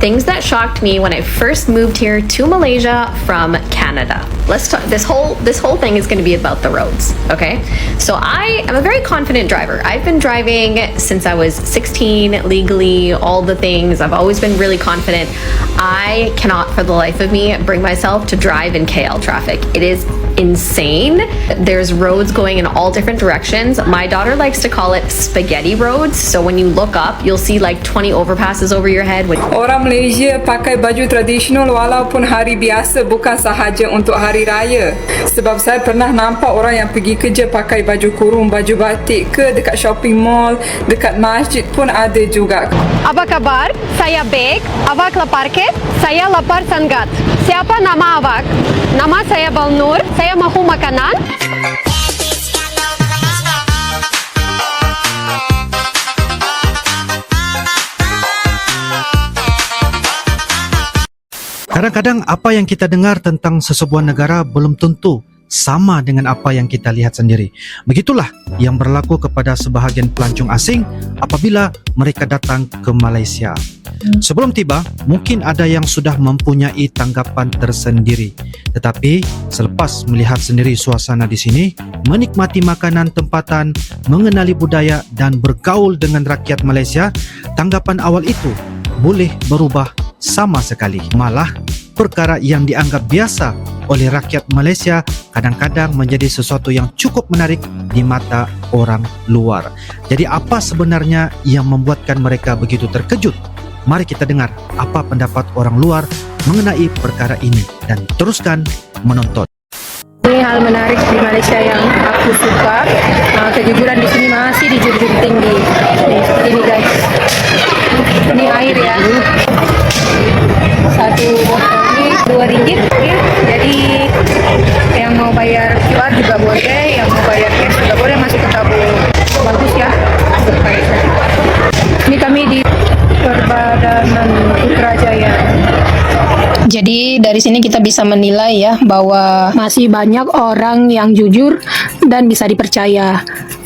things that shocked me when I first moved here to Malaysia from Canada. Let's talk. This whole thing is going to be about the roads. Okay, so I am a very confident driver. I've been driving since I was 16 legally, all the things. I've always been really confident. I cannot for the life of me bring myself to drive in KL traffic. It is insane. There's roads going in all different directions. My daughter likes to call it spaghetti roads. So when you look up, you'll see like 20 overpasses over your head. Orang Malaysia pakai baju tradisional walaupun hari biasa, bukan sahaja untuk hari raya. Sebab saya pernah nampak orang yang pergi kerja pakai baju kurung, baju batik ke dekat shopping mall, dekat masjid pun ada juga. Apa kabar? Saya Bek. Awak lapar ke? Saya lapar sangat. Siapa nama awak? Nama saya Balnur. Saya mahu makanan. Kadang-kadang apa yang kita dengar tentang sesebuah negara belum tentu sama dengan apa yang kita lihat sendiri. Begitulah yang berlaku kepada sebahagian pelancong asing apabila mereka datang ke Malaysia. Sebelum tiba, mungkin ada yang sudah mempunyai tanggapan tersendiri. Tetapi selepas melihat sendiri suasana di sini, menikmati makanan tempatan, mengenali budaya dan bergaul dengan rakyat Malaysia, tanggapan awal itu boleh berubah sama sekali. Malah, perkara yang dianggap biasa oleh rakyat Malaysia kadang-kadang menjadi sesuatu yang cukup menarik di mata orang luar. Jadi apa sebenarnya yang membuatkan mereka begitu terkejut? Mari kita dengar apa pendapat orang luar mengenai perkara ini dan teruskan menonton. Ini hal menarik di Malaysia yang aku suka. Kejujuran di sini masih dijunjung tinggi. Nih, seperti ini guys. Ini air ya. Satu botol ini RM2 ya. Jadi yang mau bayar QR juga boleh, yang mau bayar cash juga boleh, masuk ke tabung. Bagus ya. Ini kami di Perbadanan Putrajaya. Jadi dari sini kita bisa menilai ya bahwa masih banyak orang yang jujur dan bisa dipercaya.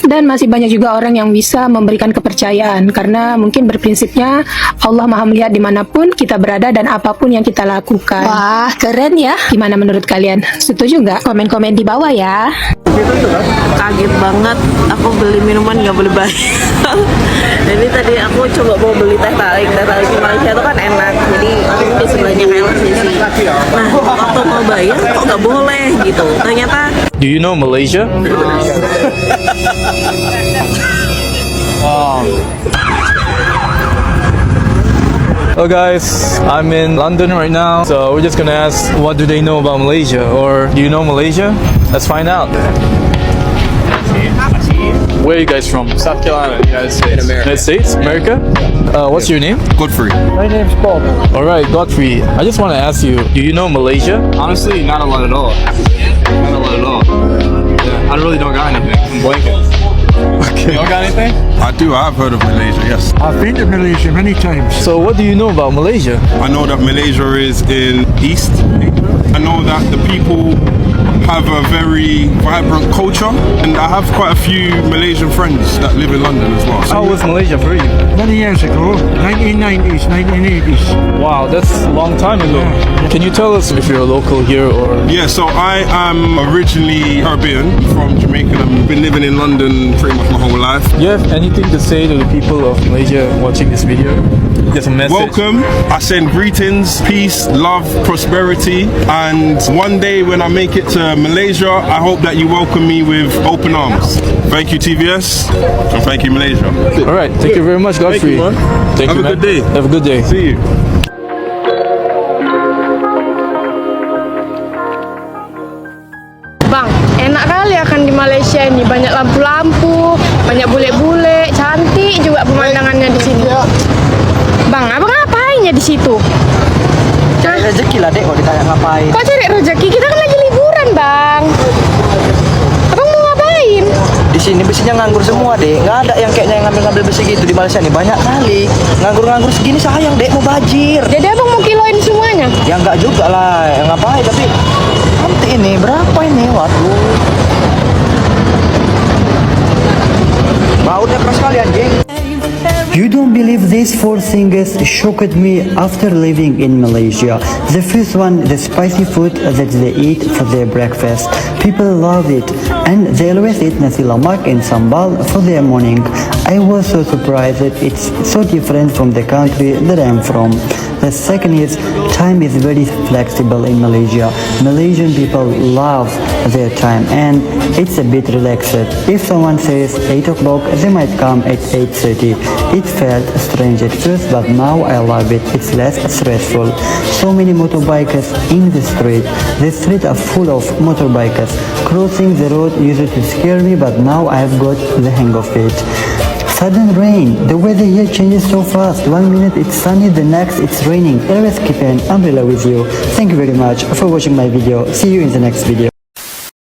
Dan masih banyak juga orang yang bisa memberikan kepercayaan karena mungkin berprinsipnya Allah Maha melihat dimanapun kita berada dan apapun yang kita lakukan. Wah, keren ya. Gimana menurut kalian? Setuju nggak? Komen-komen di bawah ya. Kaget banget, aku beli minuman nggak boleh bayar. Jadi tadi aku coba mau beli teh tarik di Malaysia itu kan enak, jadi di sebelahnya kayak sih. Nah waktu mau bayar kok nggak boleh gitu. Ternyata. Do you know Malaysia? Hello guys, I'm in London right now, so we're just gonna ask what do they know about Malaysia, or do you know Malaysia? Let's find out. Where are you guys from? South Carolina, United States. United States? America? What's your name? Godfrey. My name's Bob. Alright, Godfrey, I just want to ask you, do you know Malaysia? Honestly, not a lot at all. Not a lot at all. Yeah, I really don't got anything. I'm blanking. Okay. You don't got anything? I do. I've heard of Malaysia, yes. I've been to Malaysia many times. So what do you know about Malaysia? I know that Malaysia is in East Asia. I know that the people have a very vibrant culture, and I have quite a few Malaysian friends that live in London as well. How was Malaysia for you? Many years ago, 1990s, 1980s. Wow, that's a long time ago. Can you tell us if you're a local here or? Yeah, so I am originally Caribbean from Jamaica. I've been living in London pretty much my whole life. Do you have anything to say to the people of Malaysia watching this video? Just a message. Welcome. I send greetings, peace, love, prosperity, and one day when I make it to Malaysia, I hope that you welcome me with open arms. Thank you, TVS, and thank you, Malaysia. All right, thank you very much, Godfrey. Thank you, man. Thank Have you, a man. good day. Have a good day. See you. Bang, enak kali akan di Malaysia ini. Banyak lampu-lampu, banyak bule-bule, cantik juga pemandangannya di sini. Bang, abang ngapainnya di situ? Cari rezeki lah dek, kalau ditanya ngapain. Kok cari rezeki? Kita kan lagi liburan, Bang. Abang mau ngapain? Di sini besinya nganggur semua dek, nggak ada yang kayaknya yang ngambil-ngambil besi gitu di Malaysia nih, banyak kali. Nganggur-nganggur segini sayang dek, mau bajir. Jadi abang mau kiloin semuanya? Ya nggak juga lah, yang ngapain, tapi nanti ini berapa ini, waduh. Bautnya keras sekali anjing. You don't believe these four things shocked me after living in Malaysia. The first one, the spicy food that they eat for their breakfast. People love it, and they always eat nasi lemak and sambal for their morning. I was so surprised that it's so different from the country that I'm from. The second is, time is very flexible in Malaysia. Malaysian people love their time, and it's a bit relaxed. If someone says 8 o'clock, they might come at 8:30. It felt strange at first, but now I love it. It's less stressful. So many motorbikers in the street. The streets are full of motorbikers. Crossing the road used to scare me, but now I've got the hang of it. Sudden rain. The weather here changes so fast. 1 minute it's sunny, the next it's raining. Always keep an umbrella with you. Thank you very much for watching my video. See you in the next video.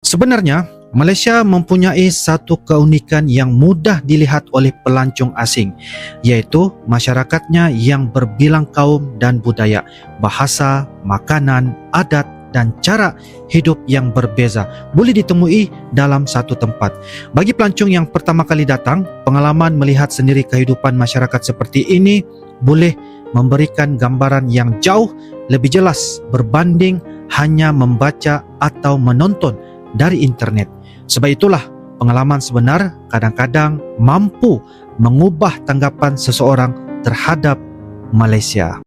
Sebenarnya, Malaysia mempunyai satu keunikan yang mudah dilihat oleh pelancong asing, yaitu masyarakatnya yang berbilang kaum dan budaya, bahasa, makanan, adat dan cara hidup yang berbeza boleh ditemui dalam satu tempat. Bagi pelancong yang pertama kali datang, pengalaman melihat sendiri kehidupan masyarakat seperti ini boleh memberikan gambaran yang jauh lebih jelas berbanding hanya membaca atau menonton dari internet. Sebab itulah pengalaman sebenar kadang-kadang mampu mengubah tanggapan seseorang terhadap Malaysia.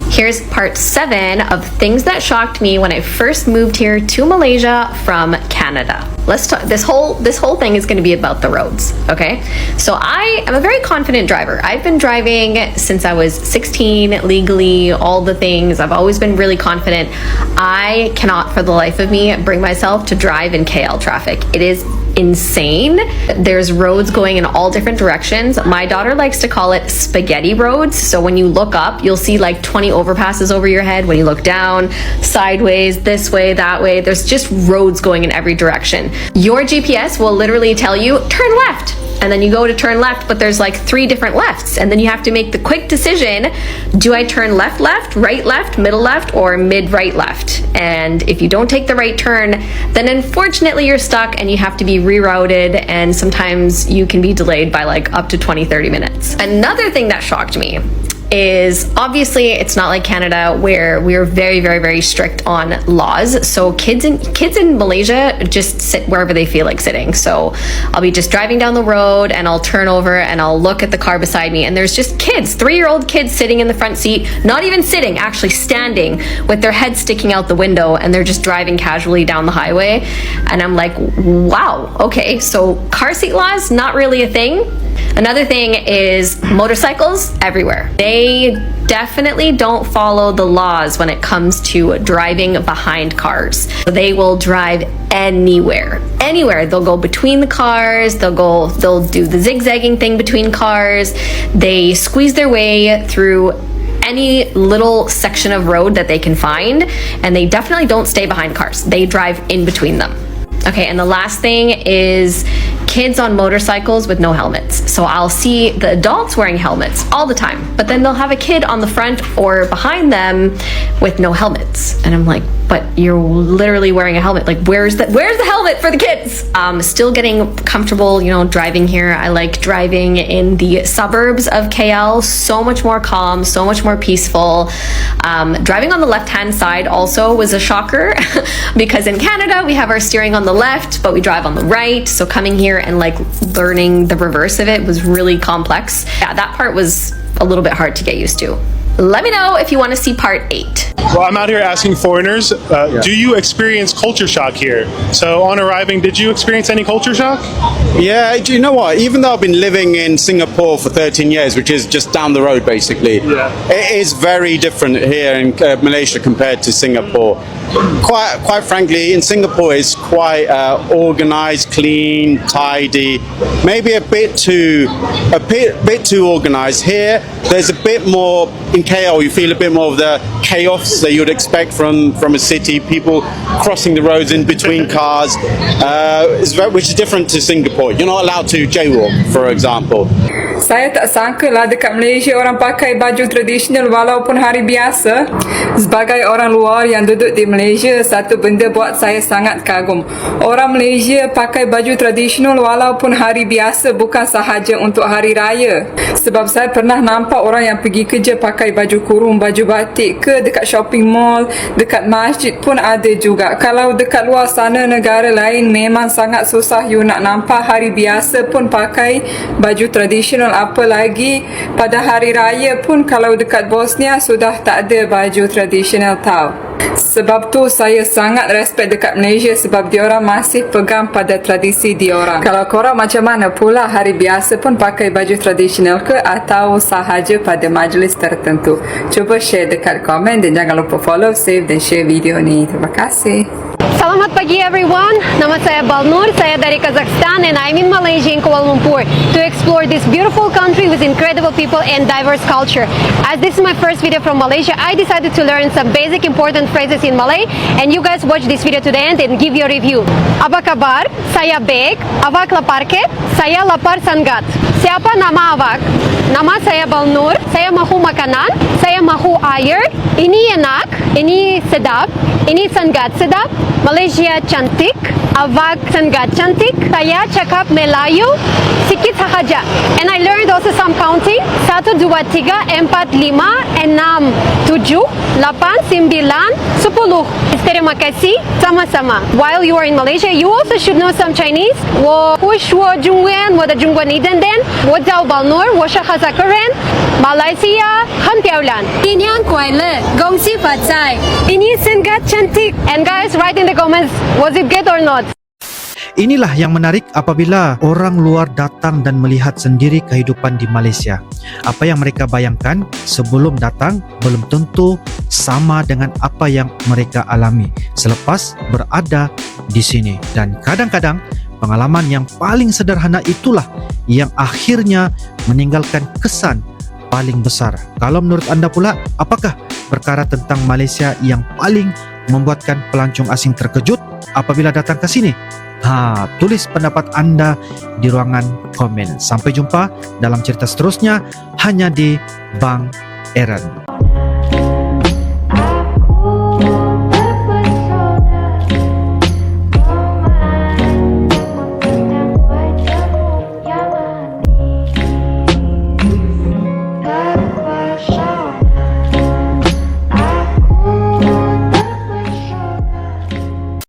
Here's part 7 of things that shocked me when I first moved here to Malaysia from Canada. Let's talk. This whole thing is going to be about the roads, okay? So I am a very confident driver. I've been driving since I was 16 legally, all the things. I've always been really confident. I cannot for the life of me bring myself to drive in KL traffic. It is insane. There's roads going in all different directions. My daughter likes to call it spaghetti roads. So when you look up, you'll see like 20 overpasses over your head. When you look down, sideways, this way, that way, there's just roads going in every direction. Your GPS will literally tell you, turn left. And then you go to turn left, but there's like 3 different lefts. And then you have to make the quick decision, do I turn left, right left, middle left, or mid right left? And if you don't take the right turn, then unfortunately you're stuck and you have to be rerouted, and sometimes you can be delayed by like up to 20-30 minutes. Another thing that shocked me is obviously it's not like Canada where we're very, very, very strict on laws. So kids in Malaysia just sit wherever they feel like sitting. So I'll be just driving down the road and I'll turn over and I'll look at the car beside me, and there's just kids, 3-year-old kids sitting in the front seat, not even sitting, actually standing with their heads sticking out the window, and they're just driving casually down the highway. And I'm like, wow, okay, so car seat laws, not really a thing. Another thing is motorcycles everywhere. They definitely don't follow the laws when it comes to driving behind cars. They will drive anywhere. They'll go between the cars, they'll do the zigzagging thing between cars. They squeeze their way through any little section of road that they can find, and they definitely don't stay behind cars. They drive in between them. Okay, and the last thing is kids on motorcycles with no helmets. So I'll see the adults wearing helmets all the time, but then they'll have a kid on the front or behind them with no helmets. And I'm like, but you're literally wearing a helmet. Like, where's the helmet for the kids? Still getting comfortable, driving here. I like driving in the suburbs of KL. So much more calm, so much more peaceful. Driving on the left-hand side also was a shocker because in Canada, we have our steering on the left, but we drive on the right. So coming here and like learning the reverse of it was really complex. Yeah, that part was a little bit hard to get used to. Let me know if you want to see part 8. Well, I'm out here asking foreigners, do you experience culture shock here? So on arriving, did you experience any culture shock? Yeah, do you know what? Even though I've been living in Singapore for 13 years, which is just down the road basically, it is very different here in Malaysia compared to Singapore. Quite frankly, in Singapore it's quite organized, clean, tidy, maybe a bit too organized. Here, there's a bit more. In KL, you feel a bit more of the chaos that you would expect from a city. People crossing the roads in between cars, which is different to Singapore. You're not allowed to jaywalk, for example. Saya tak sangka lah dekat Malaysia orang pakai baju tradisional walaupun hari biasa. Sebagai orang luar yang duduk di Malaysia, satu benda buat saya sangat kagum. Orang Malaysia pakai baju tradisional walaupun hari biasa, bukan sahaja untuk hari raya. Sebab saya pernah nampak orang yang pergi kerja pakai baju kurung, baju batik ke dekat shopping mall, dekat masjid pun ada juga. Kalau dekat luar sana negara lain memang sangat susah you nak nampak hari biasa pun pakai baju tradisional, apalagi pada hari raya pun kalau dekat Bosnia sudah tak ada baju tradisional tau. Sebab tu saya sangat respect dekat Malaysia sebab diorang masih pegang pada tradisi diorang. Kalau korang macam mana pula, hari biasa pun pakai baju tradisional ke atau sahaja pada majlis tertentu? Cuba share dekat komen dan jangan lupa follow, save dan share video ni. Terima kasih. Selamat pagi everyone, nama saya Balnur, saya dari Kazakhstan and I'm in Malaysia in Kuala Lumpur to explore this beautiful country with incredible people and diverse culture. As this is my first video from Malaysia, I decided to learn some basic important phrases in Malay and you guys watch this video to the end and give your review. Apa kabar? Saya baik. Awak lapar ke? Saya lapar sangat. Siapa nama awak? Nama saya Balnur, saya mahu makanan, saya mahu air, ini enak, ini sedap, ini sangat sedap, Malaysia cantik, awak sangat cantik, saya cakap Melayu, sikit sahaja. And I learned also some counting, 1, 2, 3, 4, 5, 6, 7, 8, 9, 10. Terima kasih, sama-sama. While you are in Malaysia, you also should know some Chinese. 我不说中文，我的中文一点点。我叫Balnur，我是哈萨克人。马来西亚很漂亮。新年快乐，恭喜发财。Ini sangat cantik. And guys, write in the comments, was it good or not? Inilah yang menarik apabila orang luar datang dan melihat sendiri kehidupan di Malaysia. Apa yang mereka bayangkan sebelum datang belum tentu sama dengan apa yang mereka alami selepas berada di sini. Dan kadang-kadang pengalaman yang paling sederhana itulah yang akhirnya meninggalkan kesan paling besar. Kalau menurut anda pula, apakah perkara tentang Malaysia yang paling membuatkan pelancong asing terkejut apabila datang ke sini? Tulis pendapat anda di ruangan komen. Sampai jumpa dalam cerita seterusnya hanya di Bang Aaron.